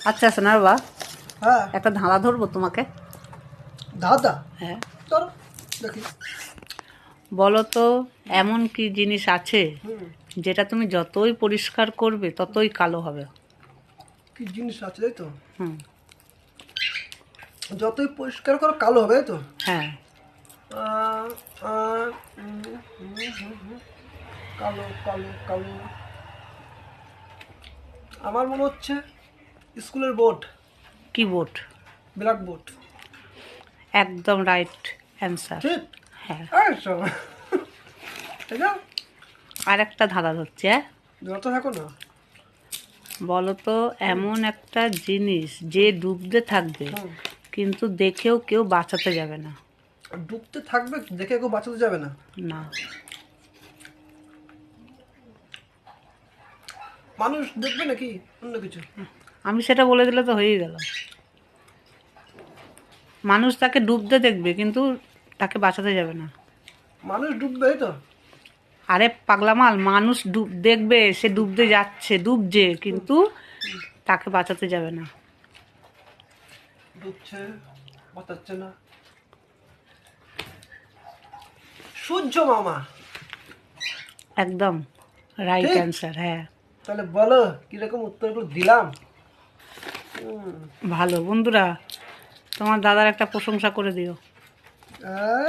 আচ্ছা সোনার বাবা, হ্যাঁ একটা ধাঁধা ধরবো তোমাকে। দাদা হ্যাঁ, ধরো দেখি। বলো তো এমন কি জিনিস আছে হুম যেটা তুমি যতই পরিষ্কার করবে ততই কালো হবে? কি জিনিস আছে তাই তো? হুম। যতই পরিষ্কার করো কালো হবে তাই তো? হ্যাঁ, আহ, আহ, কালো কালো কালো। আমার মনে হচ্ছে স্কুলের বোর্ড, কি বোর্ড? Black board. একদম রাইট অ্যান্সার। ঠিক। হ্যাঁ, এই শোনো। ঠিক আছে, আর একটা ধাঁধা ধরছি। হ্যাঁ, যত থাকো না। বলো তো এমন একটা জিনিস যে ডুবতে থাকবে হুম, কিন্তু দেখেও কেউ বাঁচাতে যাবে না। ডুবতে থাকবে দেখে কেউ বাঁচাতে যাবে না। না, মানুষ দেখবে নাকি অন্য কিছু? আমি সেটা বলে দিলে তো হয়েই গেল। মানুষ তাকে ডুবতে দেখবে কিন্তু তাকে বাঁচাতে যাবে না। মানুষ ডুববে এই তো? আরে পাগলা মাল, মানুষ দেখবে সে ডুবতে যাচ্ছে, ডুবছে, কিন্তু তাকে বাঁচাতে যাবে না। ডুবছে বাঁচাচ্ছে না। সূর্য মামা। একদম রাইট ঠিক। অ্যান্সার। হ্যাঁ, তাহলে বলো কিরকম উত্তরগুলো দিলাম। ভালো। বন্ধুরা, তোমার দাদার একটা প্রশংসা করে দিও। আহ